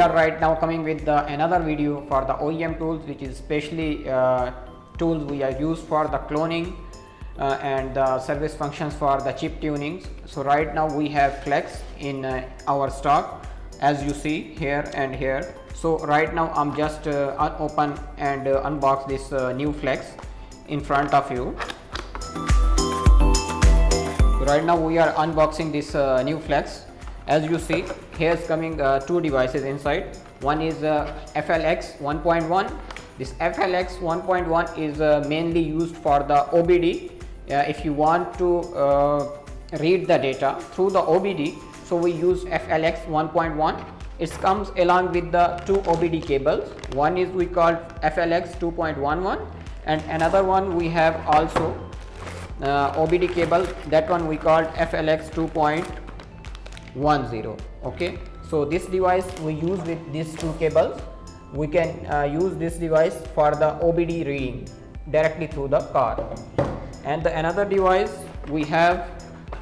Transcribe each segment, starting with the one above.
are right now coming with another video for the OEM tools, which is specially tools we are used for the cloning and the service functions for the chip tunings. So right now we have flex in our stock, as you see here and here. So right now I'm just open and unbox this new flex in front of you. Right now we are unboxing this new flex. As you see, here's coming two devices inside. One is FLX 1.1. This FLX 1.1 is mainly used for the OBD. If you want to read the data through the OBD, so we use FLX 1.1. It comes along with the two OBD cables. One is we call FLX 2.11 and another one we have also OBD cable, that one we called FLX 2.10. Okay, so this device we use with these two cables. We can use this device for the OBD reading directly through the car. And the another device we have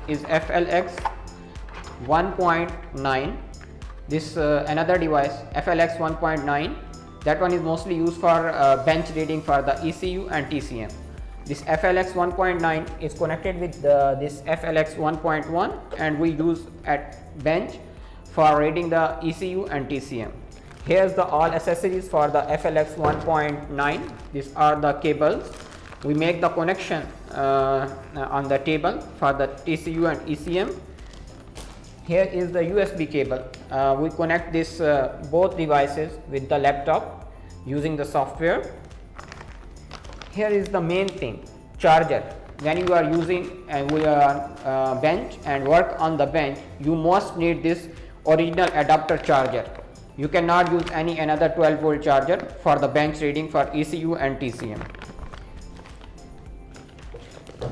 is FLX 1.9. This another device FLX 1.9, that one is mostly used for bench reading for the ECU and TCM. This FLX 1.9 is connected with this FLX 1.1 and we use at bench for reading the ECU and TCM. Here's the all accessories for the FLX 1.9. These are the cables. We make the connection on the table for the TCU and ECM. Here is the USB cable. We connect this both devices with the laptop using the software. Here is the main thing, charger. When you are using and we are bench and work on the bench, you must need this original adapter charger. You cannot use any another 12-volt charger for the bench reading for ECU and TCM.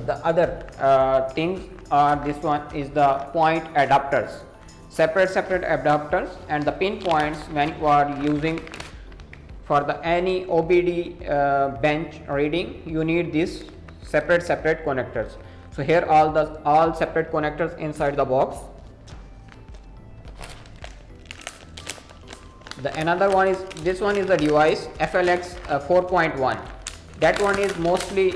The other things are, this one is the point adapters, separate adapters, and the pin points when you are using for the any OBD bench reading, you need these separate connectors. So here all separate connectors inside the box. The another one is, this one is the device FLX 4.1. That one is mostly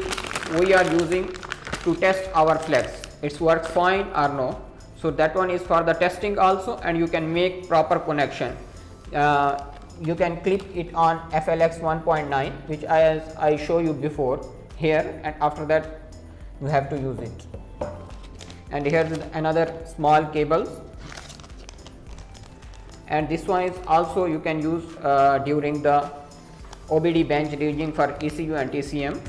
we are using to test our flex. It works fine or no. So that one is for the testing also, and you can make proper connection. You can clip it on FLX 1.9, which I show you before here, and after that you have to use it. And here is another small cables, and this one is also you can use during the OBD bench reading for ECU and TCM.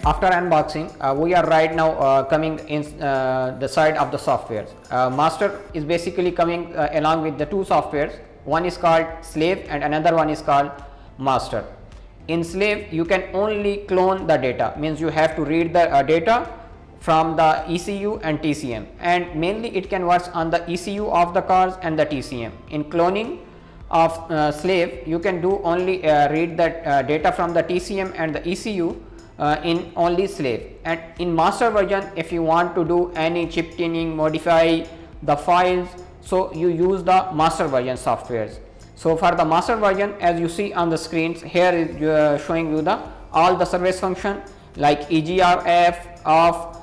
After unboxing, we are right now coming in the side of the softwares. Master is basically coming along with the two softwares. One is called slave and another one is called master. In slave, you can only clone the data, means you have to read the data from the ECU and TCM, and mainly it can work on the ECU of the cars and the TCM. In cloning of slave, you can do only read the data from the TCM and the ECU in only slave. And in master version, if you want to do any chip tuning, modify the files, so you use the master version softwares. So for the master version, as you see on the screens, here is showing you the all the service function like EGRF off,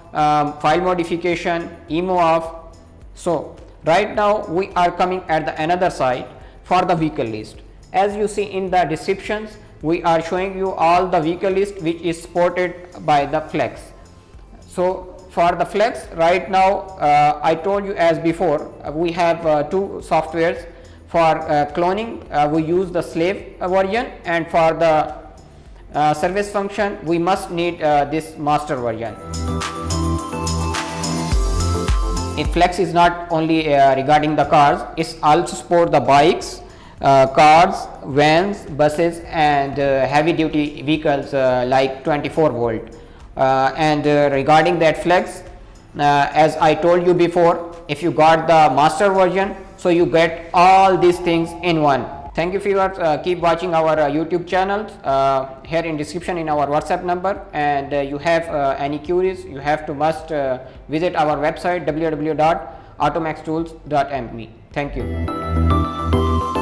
file modification, emo off. So right now we are coming at the another side for the vehicle list. As you see in the descriptions, we are showing you all the vehicle list which is supported by the flex. So for the flex right now, I told you as before, we have two softwares. For cloning, we use the slave version, and for the service function we must need this master version. Flex is not only regarding the cars, it's also support the bikes, cars, vans, buses, and heavy duty vehicles like 24 volt. And regarding that flex, as I told you before, if you got the master version, so you get all these things in one. Thank you viewers, keep watching our YouTube channels, here in description in our WhatsApp number, and you have any queries, you have to must visit our website www.automaxtools.me. Thank you.